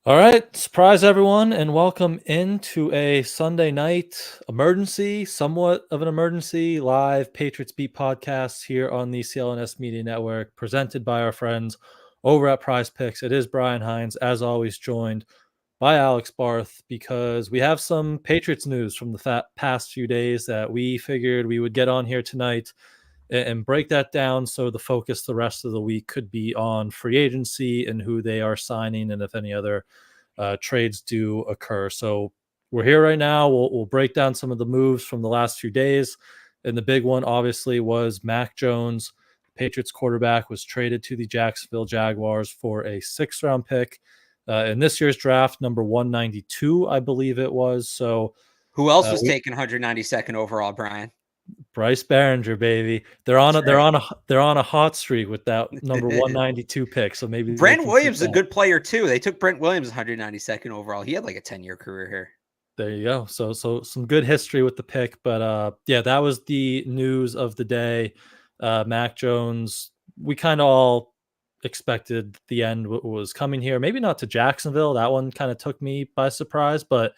All right, surprise everyone, and welcome into a Sunday night emergency, somewhat of an emergency, live Patriots Beat podcast here on the CLNS Media Network, presented by our friends over at PrizePicks. It is Brian Hines, as always, joined by Alex Barth, because we have some Patriots news from the past few days that we figured we would get on here tonight and break that down, so the focus the rest of the week could be on free agency and who they are signing and if any other trades do occur. So we're here right now. We'll break down some of the moves from the last few days. And the big one, obviously, was Mac Jones. Patriots quarterback was traded to the Jacksonville Jaguars for a 6th-round pick in this year's draft, number 192, I believe it was. So who else was taken 192nd overall, Brian? Bryce Behringer, baby. They're on a hot streak with that number 192 pick. So maybe Brent Williams is a good player too. They took Brent Williams 192nd overall. He had like a 10-year career here. There you go. So some good history with the pick, but yeah, that was the news of the day. Mac Jones, we kind of all expected the end was coming here. Maybe not to Jacksonville. That one kind of took me by surprise, but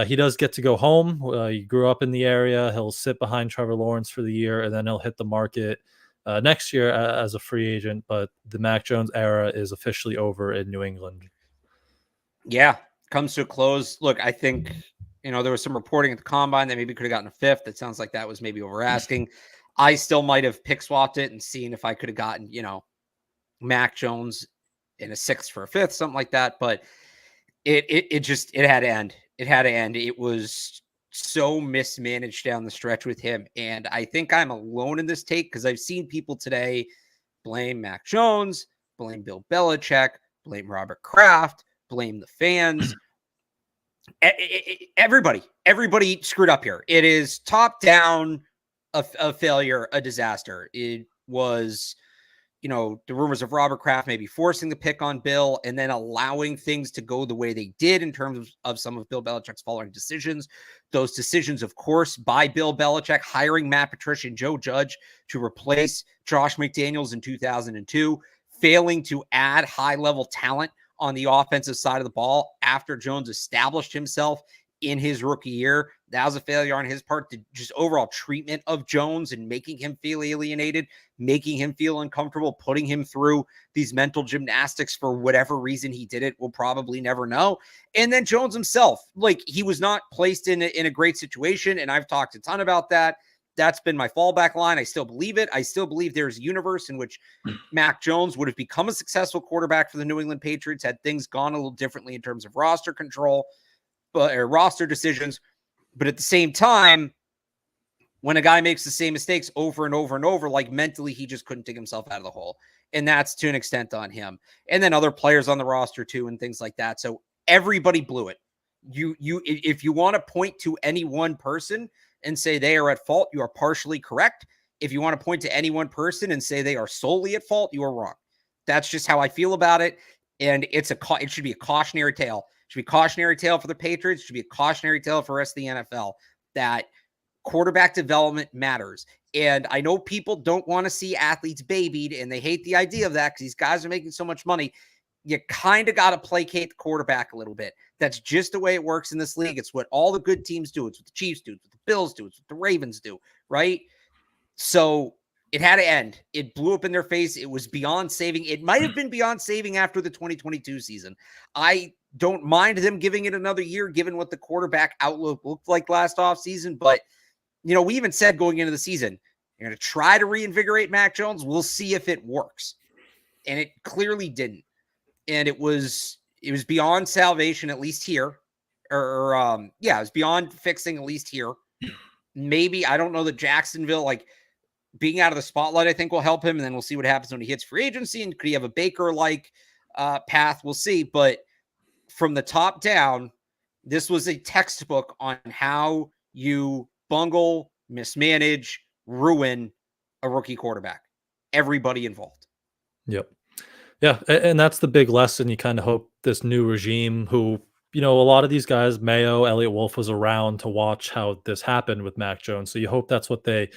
he does get to go home. He grew up in the area. He'll sit behind Trevor Lawrence for the year, and then he'll hit the market next year as a free agent. But the Mac Jones era is officially over in New England. Yeah, comes to a close. Look, I think, there was some reporting at the combine that maybe could have gotten a 5th. It sounds like that was maybe over asking. I still might have pick swapped it and seen if I could have gotten, Mac Jones in a 6th for a 5th, something like that. But it had to end. It had to end. It was so mismanaged down the stretch with him. And I think I'm alone in this take, because I've seen people today blame Mac Jones, blame Bill Belichick, blame Robert Kraft, blame the fans. Everybody screwed up here. It is top down a failure, a disaster. It was, the rumors of Robert Kraft maybe forcing the pick on Bill and then allowing things to go the way they did in terms of some of Bill Belichick's following decisions. Those decisions, of course, by Bill Belichick, hiring Matt Patricia and Joe Judge to replace Josh McDaniels in 2002, failing to add high-level talent on the offensive side of the ball after Jones established himself in his rookie year. That was a failure on his part. To just overall treatment of Jones and making him feel alienated, making him feel uncomfortable, putting him through these mental gymnastics for whatever reason he did it. We'll probably never know. And then Jones himself, he was not placed in a great situation. And I've talked a ton about that. That's been my fallback line. I still believe it. I still believe there's a universe in which Mac Jones would have become a successful quarterback for the New England Patriots had things gone a little differently in terms of roster control, or roster decisions. But at the same time, when a guy makes the same mistakes over and over and over, mentally, he just couldn't dig himself out of the hole. And that's to an extent on him. And then other players on the roster too, and things like that. So everybody blew it. If you want to point to any one person and say they are at fault, you are partially correct. If you want to point to any one person and say they are solely at fault, you are wrong. That's just how I feel about it. And it should be a cautionary tale. It should be a cautionary tale for the Patriots. It should be a cautionary tale for the rest of the NFL that quarterback development matters. And I know people don't want to see athletes babied, and they hate the idea of that because these guys are making so much money. You kind of got to placate the quarterback a little bit. That's just the way it works in this league. It's what all the good teams do. It's what the Chiefs do. It's what the Bills do. It's what the Ravens do, right? So it had to end. It blew up in their face. It was beyond saving. It might have been beyond saving after the 2022 season. I don't mind them giving it another year, given what the quarterback outlook looked like last offseason. But, we even said going into the season, you're going to try to reinvigorate Mac Jones. We'll see if it works. And it clearly didn't. And it was beyond salvation, at least here. It was beyond fixing, at least here. Maybe, I don't know that Jacksonville, being out of the spotlight, I think will help him. And then we'll see what happens when he hits free agency. And could he have a Baker-like path? We'll see. But from the top down, this was a textbook on how you bungle, mismanage, ruin a rookie quarterback. Everybody involved. Yep. Yeah, and that's the big lesson. You kind of hope this new regime, who, a lot of these guys, Mayo, Elliott Wolf, was around to watch how this happened with Mac Jones. So you hope that's what they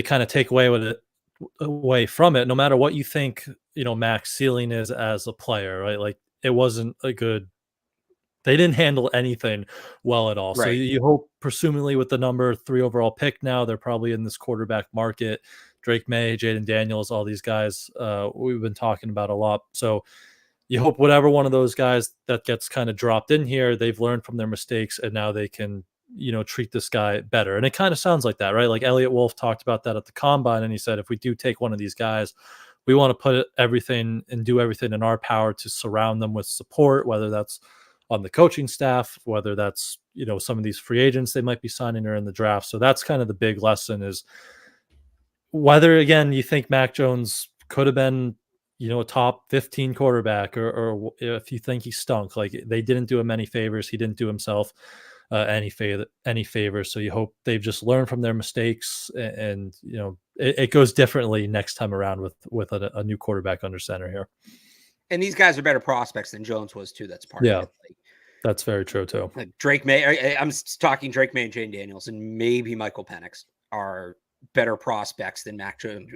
kind of take away from it, no matter what you think, Mac's ceiling is as a player, right? It wasn't a good they didn't handle anything well at all. So Right. you hope, presumably with the number 3 overall pick now, they're probably in this quarterback market. Drake May, Jaden Daniels, all these guys we've been talking about a lot. So you hope whatever one of those guys that gets kind of dropped in here, they've learned from their mistakes and now they can, treat this guy better. And it kind of sounds like that, right? Like Elliot Wolf talked about that at the combine, and he said, if we do take one of these guys, we want to put everything and do everything in our power to surround them with support, whether that's on the coaching staff, whether that's, some of these free agents they might be signing or in the draft. So that's kind of the big lesson, is whether, again, you think Mac Jones could have been, a top 15 quarterback, or if you think he stunk, like they didn't do him any favors. He didn't do himself any favors. So you hope they've just learned from their mistakes, and it goes differently next time around with a new quarterback under center here. And these guys are better prospects than Jones was too. That's part of it. Like, that's very true too. Like Drake May, I'm talking Drake May and Jane Daniels, and maybe Michael Penix are better prospects than Mac Jones.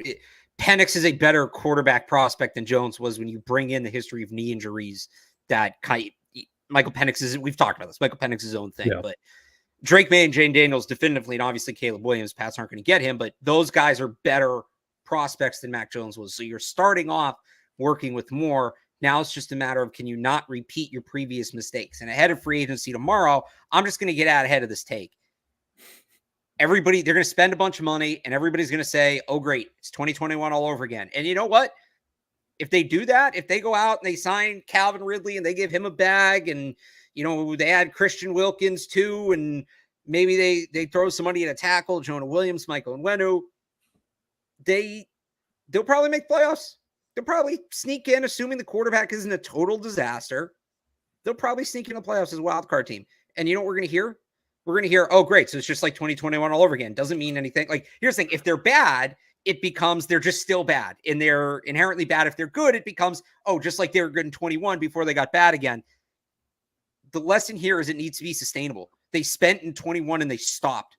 Penix is a better quarterback prospect than Jones was when you bring in the history of knee injuries that Michael Penix is. We've talked about this. Michael Penix is his own thing, but Drake May and Jane Daniels definitively, and obviously Caleb Williams, Pats aren't going to get him, but those guys are better prospects than Mac Jones was. So you're starting off working with more. Now it's just a matter of, can you not repeat your previous mistakes? And ahead of free agency tomorrow, I'm just going to get out ahead of this take. Everybody, they're going to spend a bunch of money, and everybody's going to say, oh, great, it's 2021 all over again. And you know what? If they do that, if they go out and they sign Calvin Ridley and they give him a bag, and, they add Christian Wilkins too, and maybe they throw somebody at a tackle, Jonah Williams, Michael Onwenu, they'll probably make playoffs. They'll probably sneak in, assuming the quarterback isn't a total disaster. They'll probably sneak in the playoffs as a wild card team. And you know what we're going to hear? We're going to hear, oh, great, so it's just like 2021 all over again. Doesn't mean anything. Like, here's the thing. If they're bad, it becomes they're just still bad. And they're inherently bad. If they're good, it becomes, oh, just like they were good in 21 before they got bad again. The lesson here is it needs to be sustainable. They spent in 21 and they stopped.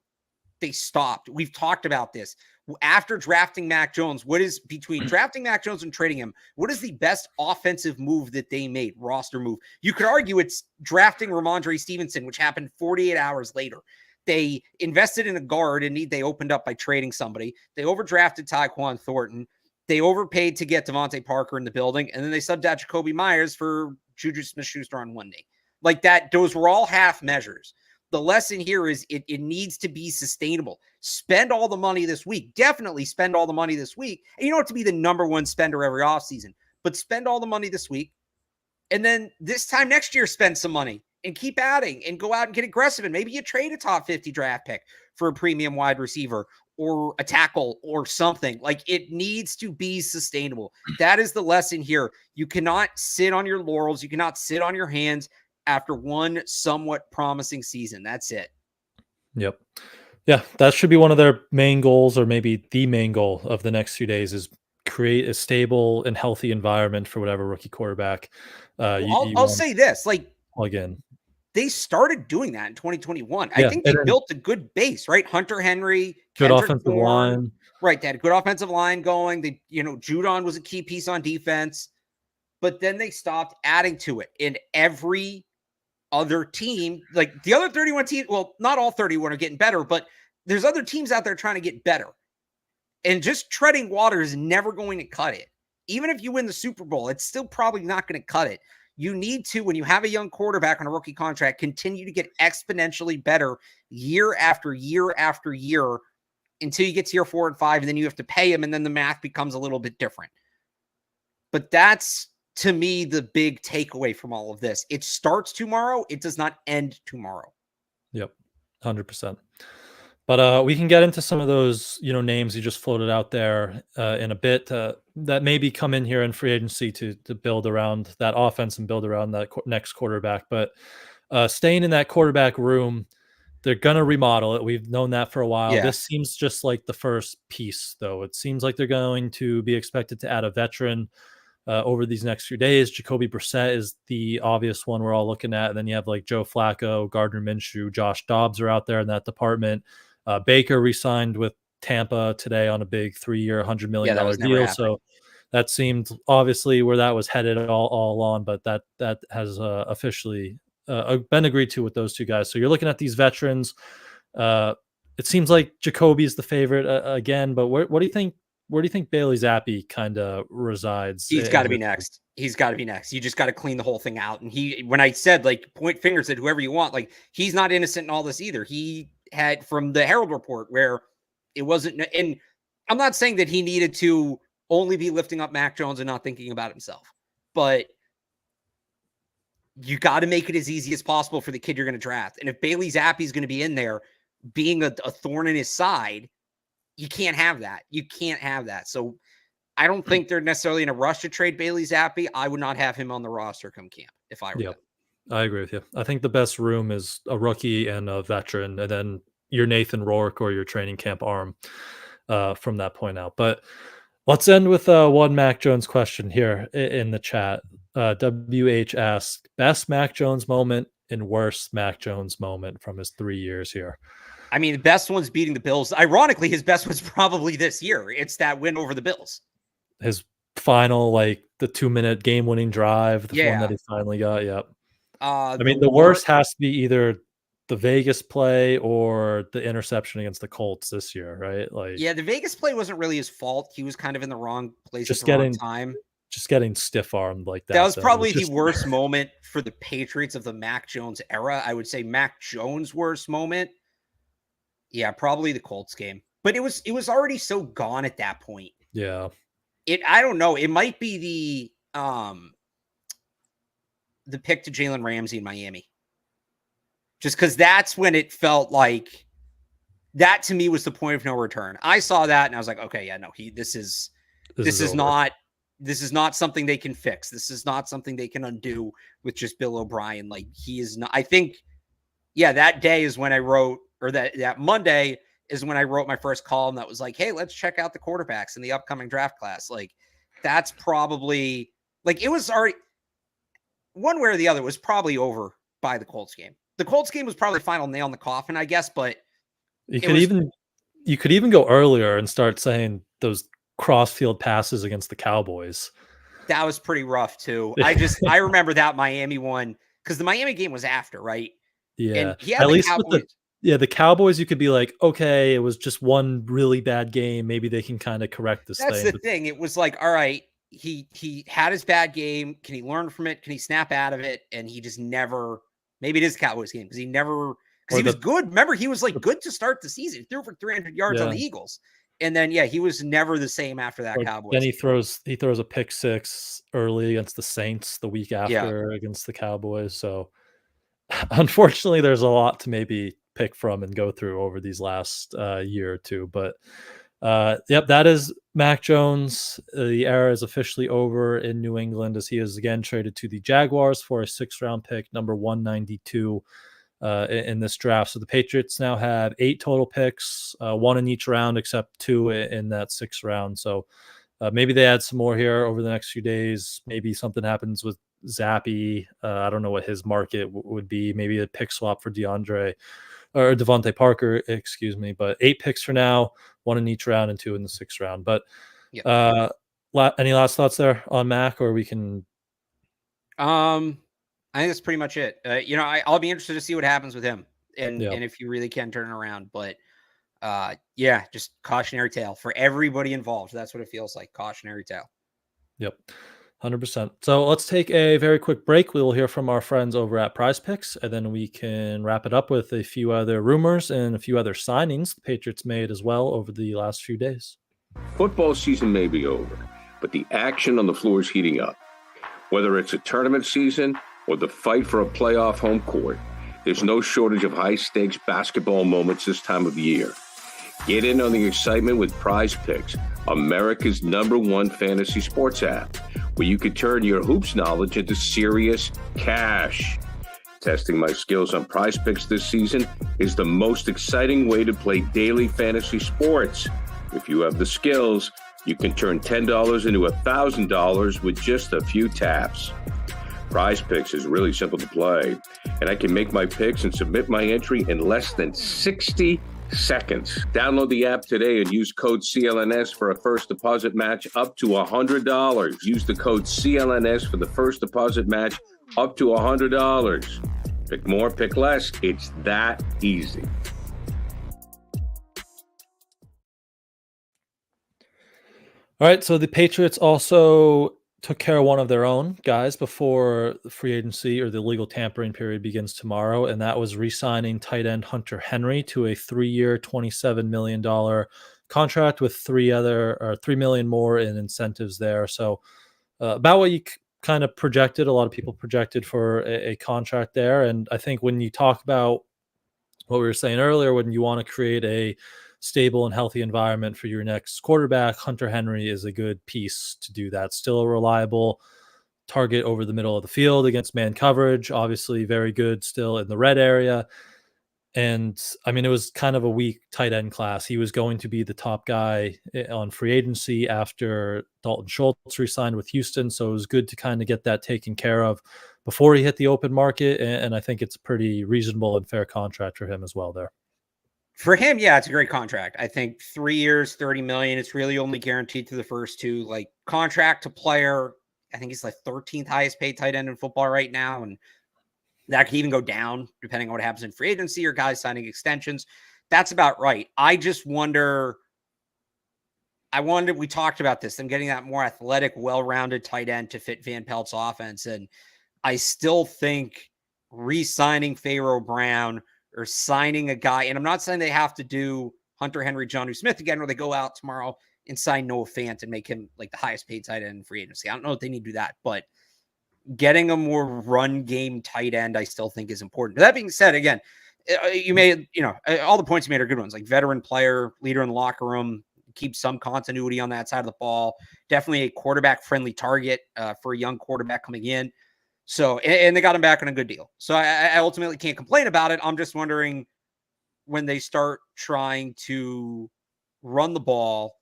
We've talked about this. After drafting Mac Jones, what is between drafting Mac Jones and trading him? What is the best offensive move that they made? Roster move. You could argue it's drafting Ramondre Stevenson, which happened 48 hours later. They invested in a guard in need they opened up by trading somebody. They overdrafted Tyquan Thornton. They overpaid to get Devontae Parker in the building. And then they subbed out Jacoby Myers for Juju Smith-Schuster on one knee. Like that, those were all half measures. The lesson here is it needs to be sustainable. Spend all the money this week. Definitely spend all the money this week. And you don't have to be the number one spender every offseason, but spend all the money this week. And then this time next year, spend some money and keep adding and go out and get aggressive. And maybe you trade a top 50 draft pick for a premium wide receiver or a tackle or something. Like, it needs to be sustainable. That is the lesson here. You cannot sit on your laurels. You cannot sit on your hands after one somewhat promising season. That's it. Yep. Yeah, that should be one of their main goals, or maybe the main goal of the next few days, is create a stable and healthy environment for whatever rookie quarterback I'll say this, like, again, they started doing that in 2021. Yeah, I think they built a good base, right? Hunter Henry, good Kendrick offensive Bourne, line. Right, they had a good offensive line going. They, Judon was a key piece on defense, but then they stopped adding to it. And every other team, like the other 31 teams, well, not all 31 are getting better, but there's other teams out there trying to get better. And just treading water is never going to cut it. Even if you win the Super Bowl, it's still probably not going to cut it. You need to, when you have a young quarterback on a rookie contract, continue to get exponentially better year after year after year until you get to year 4 and 5, and then you have to pay him, and then the math becomes a little bit different. But that's, to me, the big takeaway from all of this. It starts tomorrow. It does not end tomorrow. Yep, 100%. But we can get into some of those, names you just floated out there in a bit that maybe come in here in free agency to build around that offense and build around that next quarterback. But staying in that quarterback room, they're going to remodel it. We've known that for a while. Yeah. This seems just like the first piece, though. It seems like they're going to be expected to add a veteran over these next few days. Jacoby Brissett is the obvious one we're all looking at. And then you have like Joe Flacco, Gardner Minshew, Josh Dobbs are out there in that department. Baker re-signed with Tampa today on a big 3-year, $100 million deal. So that seemed obviously where that was headed all along, but that has officially been agreed to with those two guys. So you're looking at these veterans. It seems like Jacoby is the favorite again, but what do you think? Where do you think Bailey Zappi kind of resides? He's got to be next. He's got to be next. You just got to clean the whole thing out. And when I said like point fingers at whoever you want, like he's not innocent in all this either. He had from the Herald report where it wasn't, and I'm not saying that he needed to only be lifting up Mac Jones and not thinking about himself, but you got to make it as easy as possible for the kid you're going to draft. And if Bailey Zappi is going to be in there being a thorn in his side, you can't have that. You can't have that. So I don't think they're necessarily in a rush to trade Bailey Zappi. I would not have him on the roster come camp if I were them. I agree with you. I think the best room is a rookie and a veteran, and then your Nathan Rourke or your training camp arm from that point out. But let's end with one Mac Jones question here in the chat. WH asked, best Mac Jones moment and worst Mac Jones moment from his 3 years here. I mean, the best one's beating the Bills. Ironically, his best was probably this year. It's that win over the Bills. His final, like the 2-minute game-winning drive, the one that he finally got. Yep. I mean, the worst has to be either the Vegas play or the interception against the Colts this year, right? Like, yeah, the Vegas play wasn't really his fault. He was kind of in the wrong place at the wrong time. Just getting stiff-armed like that. That was probably the worst moment for the Patriots of the Mac Jones era. I would say Mac Jones' worst moment. Yeah, probably the Colts game. But it was already so gone at that point. Yeah. I don't know. It might be the pick to Jalen Ramsey in Miami. Just because that's when it felt like that to me was the point of no return. I saw that and I was like, okay, yeah, no, this is not something they can fix. This is not something they can undo with just Bill O'Brien. Like he is not. I think, yeah, that day is when I wrote, or that Monday is when I wrote my first column that was like, hey, let's check out the quarterbacks in the upcoming draft class. Like that's probably like it was already one way or the other was probably over by the Colts game. The Colts game was probably final nail in the coffin, I guess, but you could even go earlier and start saying those cross-field passes against the Cowboys. That was pretty rough too. I remember that Miami one because the Miami game was after, right? Yeah. And at least the Cowboys, you could be like, okay, it was just one really bad game. Maybe they can kind of correct this thing. That's the thing. It was like, all right, he had his bad game. Can he learn from it? Can he snap out of it? And he just never. Maybe it is Cowboys game because he was good. Remember, he was like good to start the season. He threw for 300 yards on the Eagles. And then, he was never the same after that Cowboys. Then he throws a pick six early against the Saints the week after against the Cowboys. So unfortunately, there's a lot to maybe pick from and go through over these last year or two. But that is Mac Jones. The era is officially over in New England as he is again traded to the Jaguars for a 6th-round pick, number 192 in this draft. So the Patriots now have 8 total picks, 1 in each round except 2 in that 6th round. So maybe they add some more here over the next few days. Maybe something happens with Zappi. I don't know what his market would be. Maybe a pick swap for Devontae Parker, excuse me. But 8 picks for now, 1 in each round and 2 in the 6th round. But any last thoughts there on Mac, or we can? I think that's pretty much it. I'll be interested to see what happens with him and if he really can turn it around. But just cautionary tale for everybody involved. That's what it feels like. Cautionary tale. Yep. 100%. So let's take a very quick break. We will hear from our friends over at PrizePicks, and then we can wrap it up with a few other rumors and a few other signings the Patriots made as well over the last few days. Football season may be over, but the action on the floor is heating up. Whether it's a tournament season or the fight for a playoff home court, there's no shortage of high-stakes basketball moments this time of year. Get in on the excitement with PrizePicks, America's #1 fantasy sports app, where you can turn your hoops knowledge into serious cash. Testing my skills on PrizePicks this season is the most exciting way to play daily fantasy sports. If you have the skills, you can turn $10 into $1,000 with just a few taps. PrizePicks is really simple to play, and I can make my picks and submit my entry in less than 60 seconds. Download the app today and use code CLNS for a first deposit match up to $100. Use the code CLNS for the first deposit match up to $100. Pick more, pick less. It's that easy. All right, so the Patriots also took care of one of their own guys before the free agency or the legal tampering period begins tomorrow, and that was re-signing tight end Hunter Henry to a 3-year, $27 million contract with $3 million more in incentives there. So about what you kind of projected, a lot of people projected for a contract there. And I think when you talk about what we were saying earlier, when you want to create a stable and healthy environment for your next quarterback, Hunter Henry is a good piece to do that. Still a reliable target over the middle of the field against man coverage, obviously very good still in the red area. And I mean, it was kind of a weak tight end class. He was going to be the top guy on free agency after Dalton Schultz re-signed with Houston. So it was good to kind of get that taken care of before he hit the open market. And I think it's a pretty reasonable and fair contract for him as well there. For him, yeah, it's a great contract. I think 3 years, $30 million. It's really only guaranteed through the first two. Like contract to player, I think he's like 13th highest paid tight end in football right now. And that could even go down depending on what happens in free agency or guys signing extensions. That's about right. I just wonder. We talked about this, them getting that more athletic, well-rounded tight end to fit Van Pelt's offense. And I still think re-signing Pharaoh Brown or signing a guy, and I'm not saying they have to do Hunter Henry, Jonnu Smith again, where they go out tomorrow and sign Noah Fant and make him like the highest paid tight end in free agency. I don't know if they need to do that, but getting a more run game tight end, I still think is important. That being said, again, you made, all the points you made are good ones, like veteran player, leader in the locker room, keep some continuity on that side of the ball. Definitely a quarterback friendly target for a young quarterback coming in. So, and they got him back on a good deal. So I ultimately can't complain about it. I'm just wondering when they start trying to run the ball,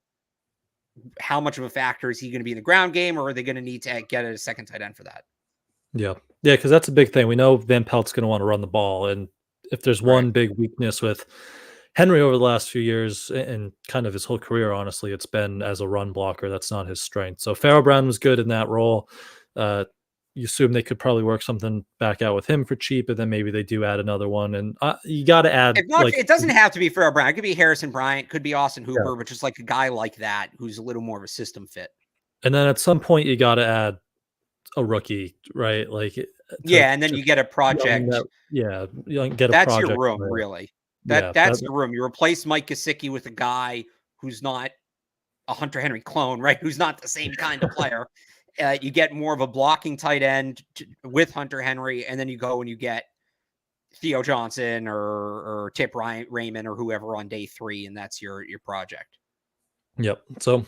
how much of a factor is he going to be in the ground game, or are they going to need to get a second tight end for that? Yeah, because that's a big thing. We know Van Pelt's going to want to run the ball. And if there's one big weakness with Henry over the last few years and kind of his whole career, honestly, it's been as a run blocker. That's not his strength. So Pharaoh Brown was good in that role. You assume they could probably work something back out with him for cheap, and then maybe they do add another one. And you got to add. It doesn't have to be Pharaoh Brown. It could be Harrison Bryant. Could be Austin Hooper, but just like a guy like that who's a little more of a system fit. And then at some point, you got to add a rookie, right? And then you get a project. Get a project. That's your room, really. That's the room. You replace Mike Gesicki with a guy who's not a Hunter Henry clone, right? Who's not the same kind of player. You get more of a blocking tight end with Hunter Henry, and then you go and you get Theo Johnson or Tip Raymond or whoever on day 3, and that's your project. Yep. So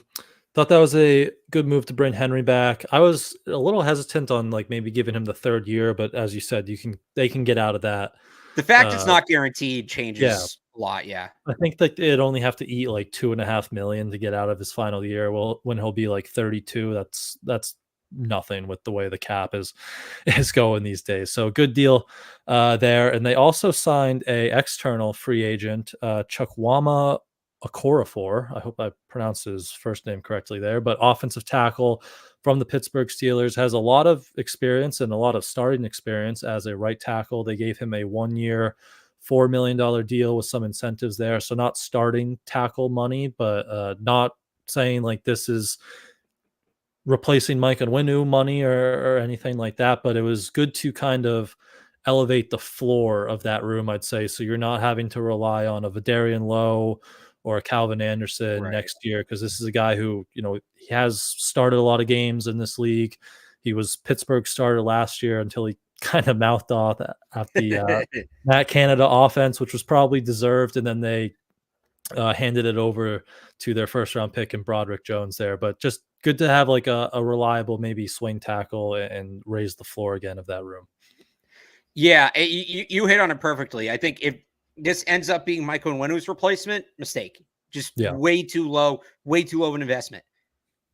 thought that was a good move to bring Henry back. I was a little hesitant on maybe giving him the 3rd year, but as you said, they can get out of that. The fact it's not guaranteed changes a lot. Yeah. I think that it'd only have to eat $2.5 million to get out of his final year. Well, when he'll be 32, that's nothing with the way the cap is going these days. So good deal there. And they also signed a external free agent, Chukwuma Okorafor. I hope I pronounced his first name correctly there, but offensive tackle from the Pittsburgh Steelers, has a lot of experience and a lot of starting experience as a right tackle. They gave him a 1-year, $4 million deal with some incentives there. So not starting tackle money, but not saying this is replacing Mike Onwenu money or anything like that. But it was good to kind of elevate the floor of that room, I'd say. So you're not having to rely on a Vidarian Lowe or a Calvin Anderson next year, because this is a guy who, he has started a lot of games in this league. He was Pittsburgh starter last year until he kind of mouthed off at the Matt Canada offense, which was probably deserved. And then they handed it over to their 1st-round pick in Broderick Jones there. But just good to have a reliable maybe swing tackle and raise the floor again of that room. Yeah, you hit on it perfectly. I think if this ends up being Mike Onwenu's replacement, mistake. Just way too low of an investment.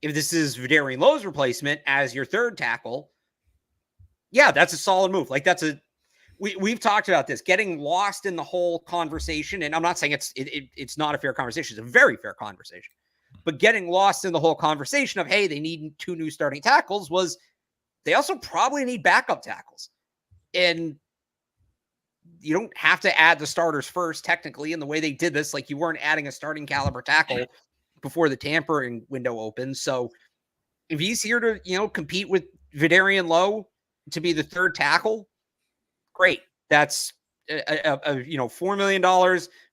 If this is Vidarian Lowe's replacement as your 3rd tackle, that's a solid move. We've talked about this, getting lost in the whole conversation. And I'm not saying it's not a fair conversation. It's a very fair conversation. But getting lost in the whole conversation of, hey, they need 2 new starting tackles, was they also probably need backup tackles. And you don't have to add the starters first, technically, in the way they did this. Like, you weren't adding a starting caliber tackle before the tampering window opens. So if he's here to, compete with Vidarian Lowe to be the third tackle, great. That's $4 million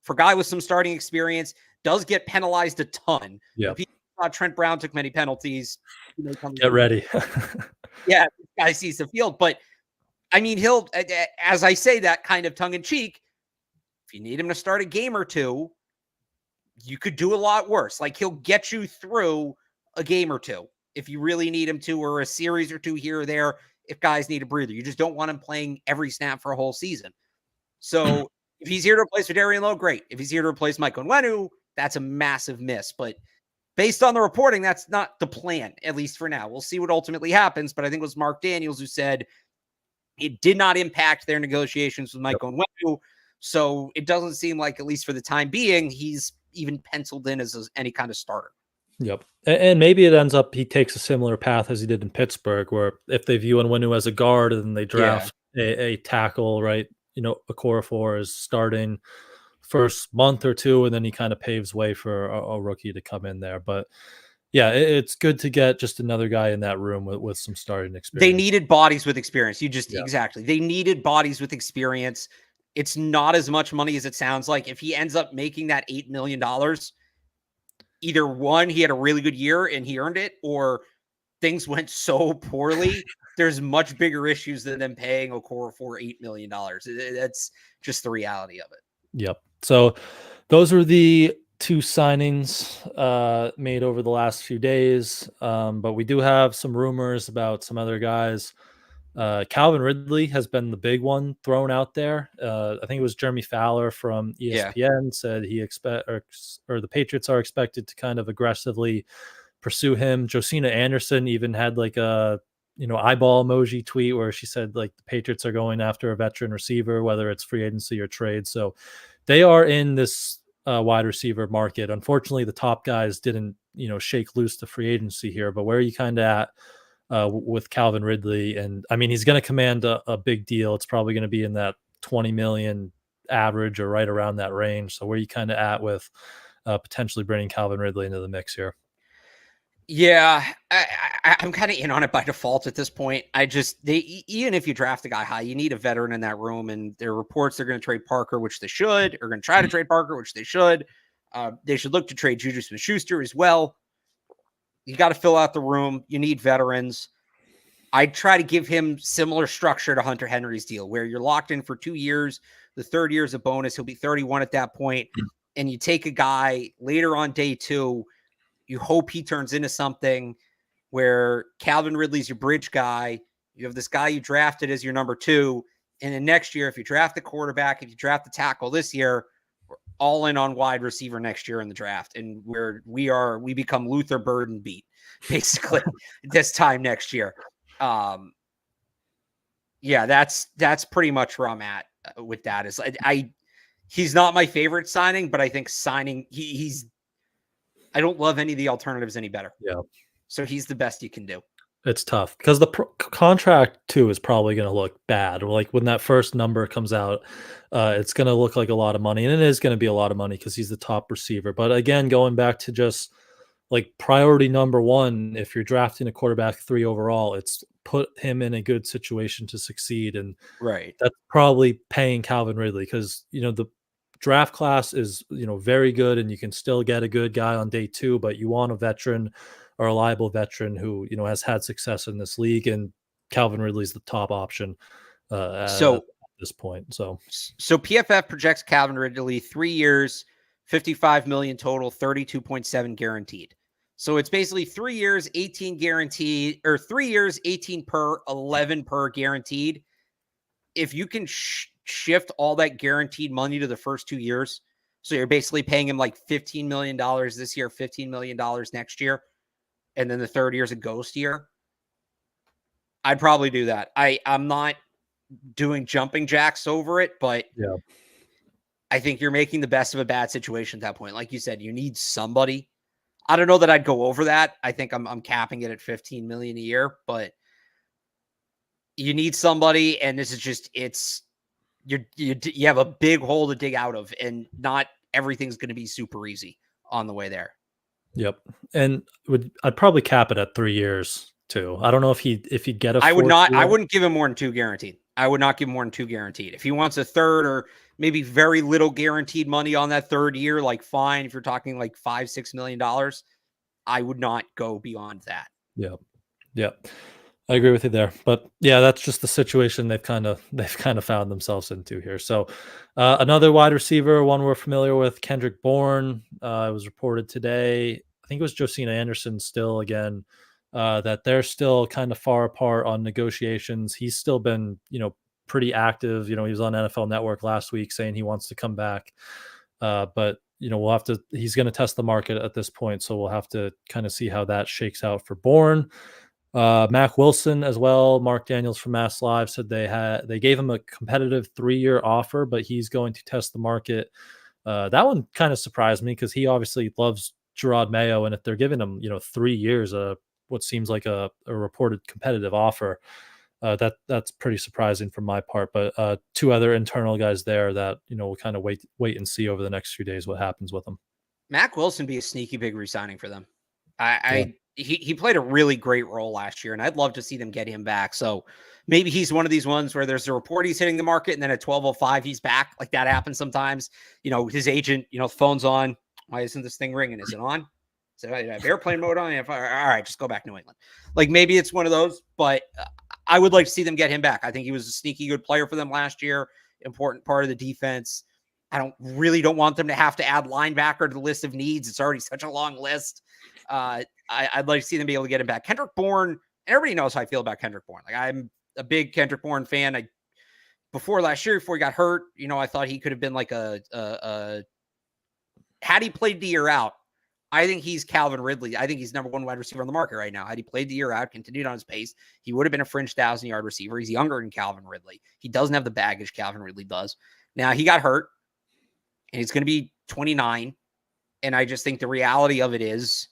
for a guy with some starting experience. Does get penalized a ton. Yeah. People thought Trent Brown took many penalties. Get ready. Yeah, this guy sees the field. But, I mean, he'll, as I say that kind of tongue-in-cheek, if you need him to start a game or two, you could do a lot worse. Like, he'll get you through a game or two if you really need him to, or a series or two here or there if guys need a breather. You just don't want him playing every snap for a whole season. So if he's here to replace Vidarian Lowe, great. If he's here to replace Mike Onwenu, that's a massive miss. But based on the reporting, that's not the plan, at least for now. We'll see what ultimately happens, but I think it was Mark Daniels who said it did not impact their negotiations with Mike Onwenu. So it doesn't seem like, at least for the time being, he's even penciled in as any kind of starter. Yep. And maybe it ends up he takes a similar path as he did in Pittsburgh, where if they view Onwenu as a guard and they draft a tackle, right? Okorafor is starting first month or two, and then he kind of paves way for a rookie to come in there. But yeah, it's good to get just another guy in that room with some starting experience. They needed bodies with experience. Exactly. They needed bodies with experience. It's not as much money as it sounds like. If he ends up making that $8 million, either one, he had a really good year and he earned it, or things went so poorly. There's much bigger issues than them paying Okorafor $8 million. That's just the reality of it. Yep. So those were the two signings made over the last few days. But we do have some rumors about some other guys. Calvin Ridley has been the big one thrown out there. I think it was Jeremy Fowler from ESPN said the Patriots are expected to kind of aggressively pursue him. Josina Anderson even had like a eyeball emoji tweet where she said like the Patriots are going after a veteran receiver, whether it's free agency or trade. So they are in this wide receiver market. Unfortunately, the top guys didn't shake loose to free agency here. But where are you kind of at with Calvin Ridley? And I mean, he's going to command a big deal. It's probably going to be in that 20 million average or right around that range. So where are you kind of at with potentially bringing Calvin Ridley into the mix here? Yeah, I'm kind of in on it by default at this point. Even if you draft a guy high, you need a veteran in that room. And there are reports they're going to trade Parker, which they should, or going to try to trade Parker, which they should. They should look to trade Juju Smith-Schuster as well. You got to fill out the room. You need veterans. I'd try to give him similar structure to Hunter Henry's deal, where you're locked in for 2 years. The third year is a bonus. He'll be 31 at that point. And you take a guy later on day 2. You hope he turns into something where Calvin Ridley's your bridge guy. You have this guy you drafted as your number 2. And then next year, if you draft the quarterback, if you draft the tackle this year, we're all in on wide receiver next year in the draft. And we become Luther Bourne and Beat basically this time next year. Yeah, that's pretty much where I'm at with that. Is he's not my favorite signing, but I think I don't love any of the alternatives any better. Yeah. So he's the best you can do. It's tough because the contract too is probably going to look bad. Like when that first number comes out, it's going to look like a lot of money, and it is going to be a lot of money because he's the top receiver. But again, going back to just like priority number 1, if you're drafting a quarterback 3 overall, it's put him in a good situation to succeed. And that's probably paying Calvin Ridley because, the draft class is, very good, and you can still get a good guy on day 2, but you want a veteran or a reliable veteran who, has had success in this league, and Calvin Ridley's the top option at this point. So PFF projects Calvin Ridley 3 years, 55 million total, 32.7 guaranteed. So it's basically 3 years, 18 guaranteed, or 3 years, 18 per, 11 per guaranteed. If you can shift all that guaranteed money to the first 2 years, so you're basically paying him like $15 million this year, $15 million next year, and then the third year is a ghost year, I'd probably do that. I'm not doing jumping jacks over it, but yeah, I think you're making the best of a bad situation at that point. Like you said, you need somebody. I don't know that I'd go over that. I think I'm capping it at 15 million a year, but you need somebody, and this is just, it's you have a big hole to dig out of, and not everything's going to be super easy on the way there. Yep. And I'd probably cap it at 3 years too. I don't know if he'd get a I would fourth not. year. I wouldn't give him more than 2 guaranteed. I would not give him more than 2 guaranteed. If he wants a third or maybe very little guaranteed money on that third year, like fine. If you're talking like $5-6 million, I would not go beyond that. Yeah. Yeah. I agree with you there. But yeah, that's just the situation they've kind of found themselves into here. So another wide receiver, one we're familiar with, Kendrick Bourne. It was reported today. I think it was Josina Anderson still again, that they're still kind of far apart on negotiations. He's still been, pretty active. He was on NFL Network last week saying he wants to come back. But he's going to test the market at this point. So we'll have to kind of see how that shakes out for Bourne. Mac Wilson as well. Mark Daniels from Mass Live said they gave him a competitive 3-year offer, but he's going to test the market. That one kind of surprised me because he obviously loves Gerard Mayo, and if they're giving him 3 years, what seems like a reported competitive offer, that's pretty surprising from my part. But 2 other internal guys there that we'll kind of wait and see over the next few days what happens with them. Mac Wilson be a sneaky big re-signing for them. He played a really great role last year, and I'd love to see them get him back. So maybe he's one of these ones where there's a report he's hitting the market, and then at 12:05 he's back. Like that happens sometimes. His agent, phone's on. Why isn't this thing ringing? Is it on? Is it have airplane mode on? All right, just go back to New England. Like maybe it's one of those, but I would like to see them get him back. I think he was a sneaky good player for them last year. Important part of the defense. I don't want them to have to add linebacker to the list of needs. It's already such a long list. I'd like to see them be able to get him back. Kendrick Bourne, and everybody knows how I feel about Kendrick Bourne. Like I'm a big Kendrick Bourne fan. Before last year, before he got hurt, I thought he could have been like had he played the year out, I think he's Calvin Ridley. I think he's number 1 wide receiver on the market right now. Had he played the year out, continued on his pace, he would have been a fringe 1,000-yard receiver. He's younger than Calvin Ridley. He doesn't have the baggage Calvin Ridley does. Now he got hurt, and he's going to be 29. And I just think the reality of it is,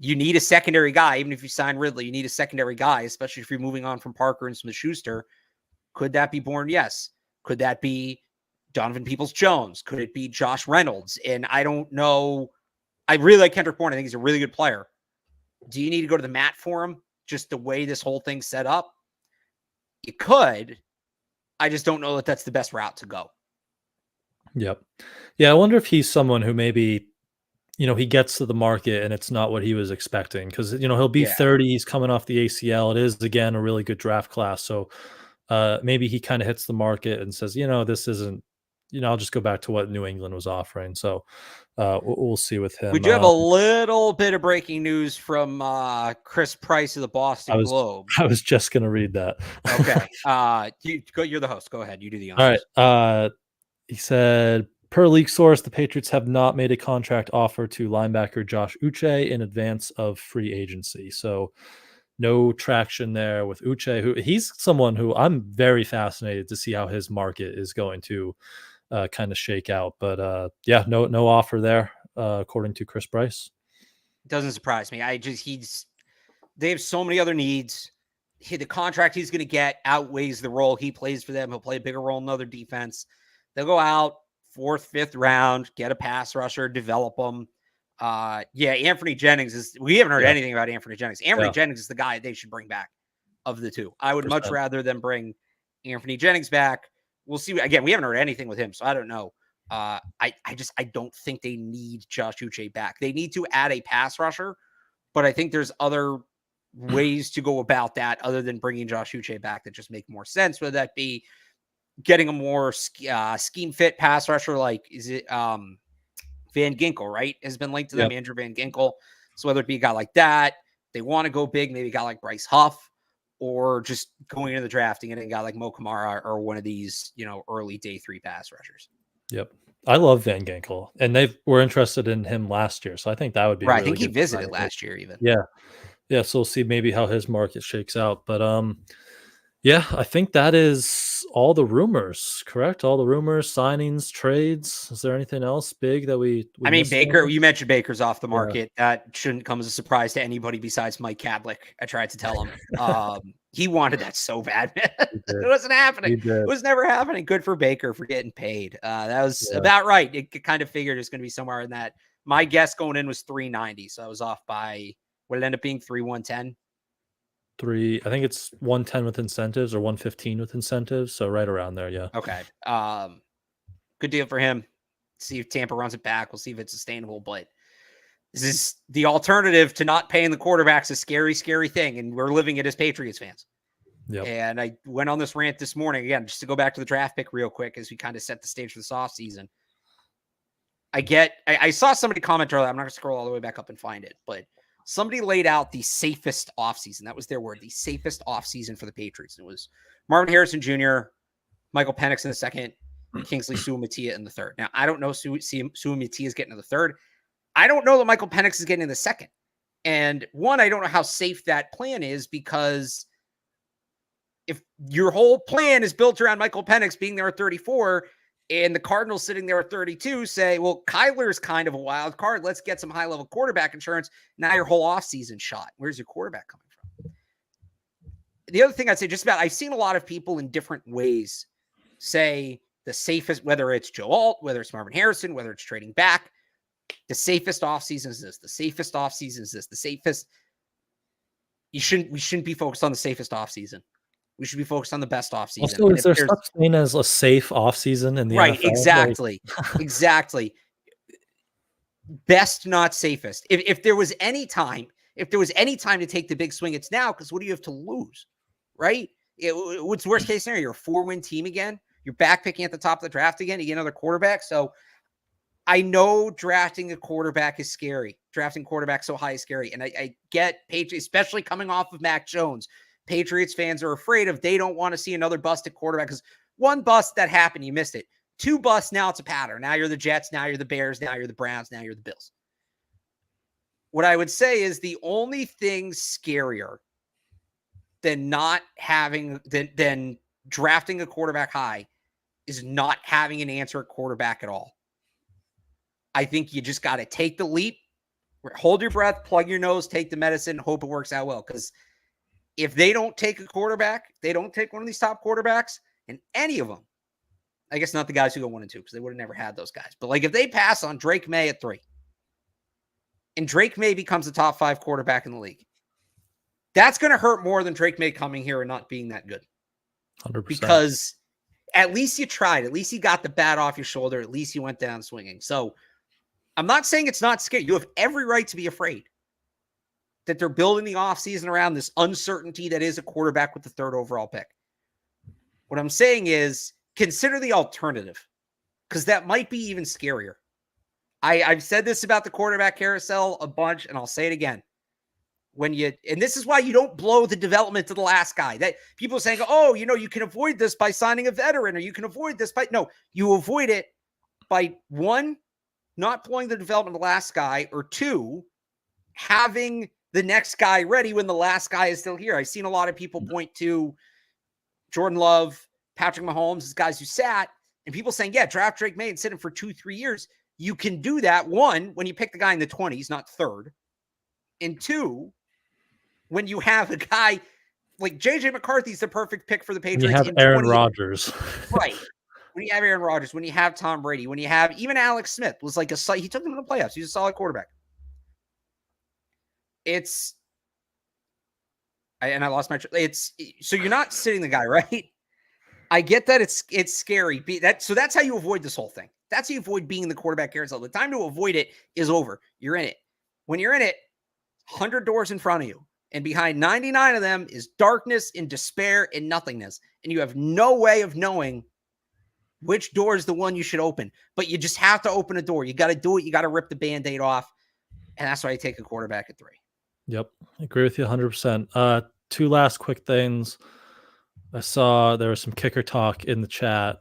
you need a secondary guy. Even if you sign Ridley, you need a secondary guy, especially if you're moving on from Parker and Smith-Schuster. Could that be Bourne? Yes. Could that be Donovan Peoples-Jones? Could it be Josh Reynolds? And I don't know. I really like Kendrick Bourne. I think he's a really good player. Do you need to go to the mat for him? Just the way this whole thing's set up? You could. I just don't know that that's the best route to go. Yep. Yeah, I wonder if he's someone who maybe, he gets to the market and it's not what he was expecting because, he'll be 30. He's coming off the ACL. It is, again, a really good draft class. So maybe he kind of hits the market and says, this isn't, I'll just go back to what New England was offering. So we'll see with him. We do have a little bit of breaking news from Chris Price of the Boston Globe. I was just going to read that. Okay. You're the host. Go ahead. You do the honors. All right. He said, per league source, the Patriots have not made a contract offer to linebacker Josh Uche in advance of free agency. So no traction there with Uche, who he's someone who I'm very fascinated to see how his market is going to kind of shake out. But no offer there, according to Chris Price. Doesn't surprise me. They have so many other needs. The contract he's going to get outweighs the role he plays for them. He'll play a bigger role in another defense. They'll go out 4th, 5th round, get a pass rusher, develop them. Anthony Jennings we haven't heard anything about Anthony Jennings. Anthony Jennings is the guy they should bring back of the 2. I would much rather them bring Anthony Jennings back. We'll see. Again, we haven't heard anything with him, so I don't know. I don't think they need Josh Uche back. They need to add a pass rusher, but I think there's other ways to go about that other than bringing Josh Uche back that just make more sense. Whether that be getting a more scheme fit pass rusher, like is it Van Ginkel, right? Has been linked to them, Andrew Van Ginkel. So whether it be a guy like that, they want to go big, maybe a guy like Bryce Huff, or just going into the drafting and a guy like Mo Kamara or one of these, early day 3 pass rushers. Yep. I love Van Ginkel, and they were interested in him last year. So I think that would be right. Really I think he visited last year even. Yeah. So we'll see maybe how his market shakes out. But I think that is all the rumors, correct? All the rumors, signings, trades. Is there anything else big that we I mean, missed Baker, on? you mentioned Baker's off the Yeah. market. That shouldn't come as a surprise to anybody besides Mike Kadlick. I tried to tell him. He wanted that so bad, man. It wasn't happening. He did. It was never happening. Good for Baker for getting paid. That was Yeah. about right. It kind of figured it's going to be somewhere in that. My guess going in was 390, so I was off by what it ended up being 3,110. I think it's 110 with incentives or 115 with incentives, so right around there. Yeah. Okay. Good deal for him. See if Tampa runs it back. We'll see if it's sustainable. But this is the alternative to not paying the quarterbacks. A scary, scary thing, and we're living it as Patriots fans. Yep. And I went on this rant this morning again, just to go back to the draft pick real quick as we kind of set the stage for this offseason. I saw somebody comment earlier. I'm not going to scroll all the way back up and find it, but somebody laid out the safest offseason. That was their word, the safest offseason for the Patriots. It was Marvin Harrison Jr., Michael Penix in the second, Kingsley Suamataia in the third. Now, I don't know Suamataia is getting to the third. I don't know that Michael Penix is getting in the second. And one, I don't know how safe that plan is, because if your whole plan is built around Michael Penix being there at 34 and the Cardinals sitting there at 32, say, well, Kyler's kind of a wild card. Let's get some high-level quarterback insurance. Now your whole offseason shot. Where's your quarterback coming from? The other thing I'd say I've seen a lot of people in different ways say the safest, whether it's Joe Alt, whether it's Marvin Harrison, whether it's trading back, the safest offseason is this. The safest offseason is this. The safest. We shouldn't be focused on the safest offseason. We should be focused on the best offseason. Also, is there such thing as a safe offseason in the right? NFL? Exactly, exactly. Best, not safest. If there was any time to take the big swing, it's now, because what do you have to lose, right? What's worst case scenario? You're a 4-win team again. You're back picking at the top of the draft again. You get another quarterback. So I know drafting a quarterback is scary. Drafting quarterback so high is scary. And I get Patriots, especially coming off of Mac Jones. Patriots fans are afraid of, they don't want to see another busted quarterback, because one bust that happened, you missed it. 2 busts, now it's a pattern. Now you're the Jets, now you're the Bears, now you're the Browns, now you're the Bills. What I would say is the only thing scarier than than drafting a quarterback high is not having an answer at quarterback at all. I think you just got to take the leap, hold your breath, plug your nose, take the medicine, hope it works out well. Because if they don't take a quarterback, they don't take one of these top quarterbacks, and any of them, I guess not the guys who go 1 and 2, because they would have never had those guys. But like, if they pass on Drake May at 3, and Drake May becomes the top 5 quarterback in the league, that's going to hurt more than Drake May coming here and not being that good. 100%. Because at least you tried. At least you got the bat off your shoulder. At least you went down swinging. So I'm not saying it's not scary. You have every right to be afraid that they're building the offseason around this uncertainty that is a quarterback with the 3rd overall pick. What I'm saying is, consider the alternative, because that might be even scarier. I've said this about the quarterback carousel a bunch, and I'll say it again. And this is why you don't blow the development to the last guy. That people are saying, oh, you can avoid this by signing a veteran, or you can avoid this by, no, you avoid it by, 1, not blowing the development of the last guy, or 2, having the next guy ready when the last guy is still here. I've seen a lot of people point to Jordan Love, Patrick Mahomes, as guys who sat, and people saying, yeah, draft Drake May and sit him for 2-3 years. You can do that, 1, when you pick the guy in the 20s, not 3rd. And 2, when you have a guy like JJ McCarthy's the perfect pick for the Patriots. You have Aaron Rodgers. Right. When you have Aaron Rodgers, when you have Tom Brady, when you have even Alex Smith was like he took them to the playoffs. He's a solid quarterback. I lost my, so you're not sitting the guy, right? I get that it's scary. So that's how you avoid this whole thing. That's how you avoid being in the quarterback carousel. The time to avoid it is over. You're in it. When you're in it, 100 doors in front of you, and behind 99 of them is darkness and despair and nothingness. And you have no way of knowing which door is the one you should open. But you just have to open a door. You got to do it. You got to rip the Band-Aid off. And that's why I take a quarterback at 3. Yep. I agree with you 100%. 2 last quick things. I saw there was some kicker talk in the chat.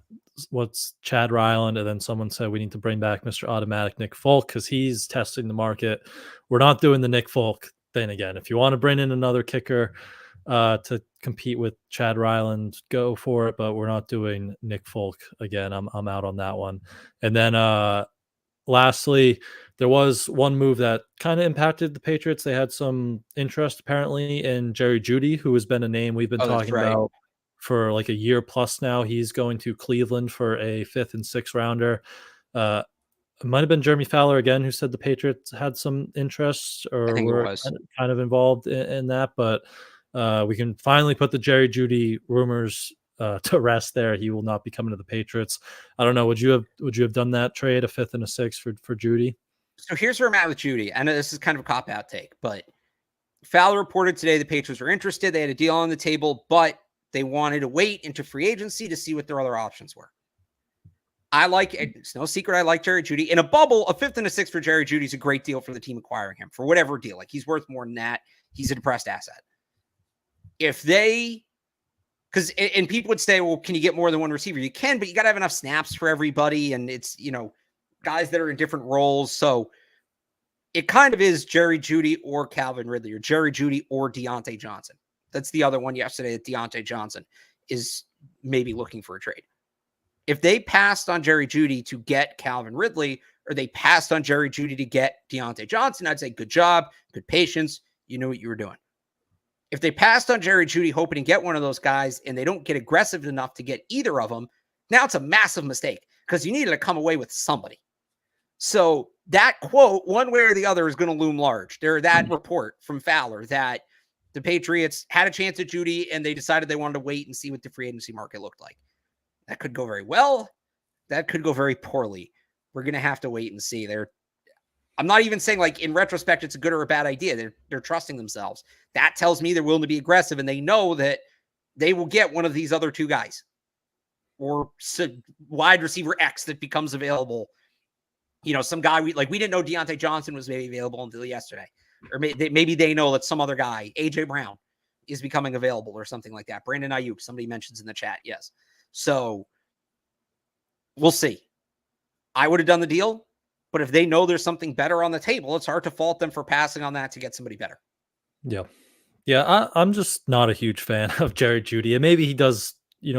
What's Chad Ryland? And then someone said we need to bring back Mr. Automatic Nick Folk because he's testing the market. We're not doing the Nick Folk thing again. If you want to bring in another kicker, to compete with Chad Ryland, go for it. But we're not doing Nick Folk again. I'm out on that one. And then lastly, there was one move that kind of impacted the Patriots. They had some interest apparently in Jerry Jeudy, who has been a name we've been talking about for like a year plus now. He's going to Cleveland for a 5th and 6th rounder. It might have been Jeremy Fowler again who said the Patriots had some interest or were kind of involved in that, but we can finally put the Jerry Jeudy rumors to rest there. He will not be coming to the Patriots. I don't know. Would you have done that trade, a 5th and a 6th for Jeudy? So here's where I'm at with Jeudy. I know this is kind of a cop-out take, but Fowler reported today the Patriots were interested. They had a deal on the table, but they wanted to wait into free agency to see what their other options were. It's no secret I like Jerry Jeudy. In a bubble, a 5th and a 6th for Jerry Jeudy is a great deal for the team acquiring him for whatever deal. Like, he's worth more than that. He's a depressed asset. And people would say, well, can you get more than one receiver? You can, but you got to have enough snaps for everybody. And it's, guys that are in different roles. So it kind of is Jerry Jeudy or Calvin Ridley, or Jerry Jeudy or Deontay Johnson. That's the other one yesterday that Deontay Johnson is maybe looking for a trade. If they passed on Jerry Jeudy to get Calvin Ridley, or they passed on Jerry Jeudy to get Deontay Johnson, I'd say good job, good patience. You knew what you were doing. If they passed on Jerry Jeudy hoping to get one of those guys and they don't get aggressive enough to get either of them, now it's a massive mistake because you needed to come away with somebody. So that quote, one way or the other, is going to loom large. That report from Fowler that the Patriots had a chance at Jeudy and they decided they wanted to wait and see what the free agency market looked like. That could go very well. That could go very poorly. We're going to have to wait and see. I'm not even saying like in retrospect it's a good or a bad idea. They're trusting themselves. That tells me they're willing to be aggressive and they know that they will get one of these other two guys or wide receiver X that becomes available. Some guy we didn't know Deontay Johnson was maybe available until yesterday, or maybe they know that some other guy, AJ Brown, is becoming available or something like that. Brandon Ayuk, somebody mentions in the chat. Yes. So we'll see. I would have done the deal, but if they know there's something better on the table, it's hard to fault them for passing on that to get somebody better. Yeah. Yeah. I'm just not a huge fan of Jerry Jeudy, and maybe he does,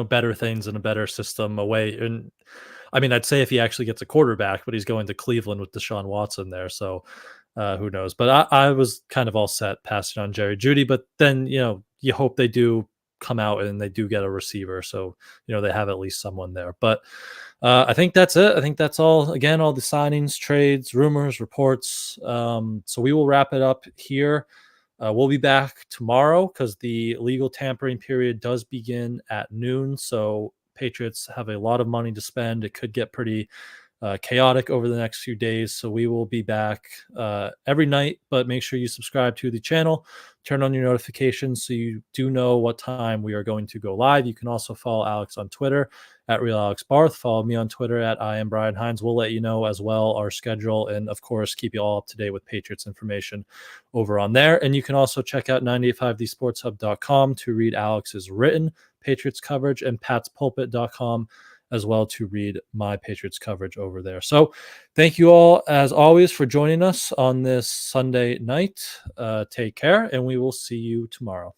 better things in a better system away. And I mean, I'd say if he actually gets a quarterback, but he's going to Cleveland with Deshaun Watson there. So who knows? But I was kind of all set passing on Jerry Jeudy, but then, you hope they do come out and they do get a receiver. So, they have at least someone there. But I think that's it. I think that's all. Again, all the signings, trades, rumors, reports. So we will wrap it up here. We'll be back tomorrow because the legal tampering period does begin at noon. So Patriots have a lot of money to spend. It could get pretty chaotic over the next few days. So we will be back every night, but make sure you subscribe to the channel, turn on your notifications so you do know what time we are going to go live. You can also follow Alex on Twitter at Real Alex Barth. Follow me on Twitter at I am Brian Hines. We'll let you know as well our schedule, and of course keep you all up to date with Patriots information over on there. And you can also check out 985thesportshub.com to read Alex's written Patriots coverage and patspulpit.com as well to read my Patriots coverage over there. So thank you all, as always, for joining us on this Sunday night. Take care, and we will see you tomorrow.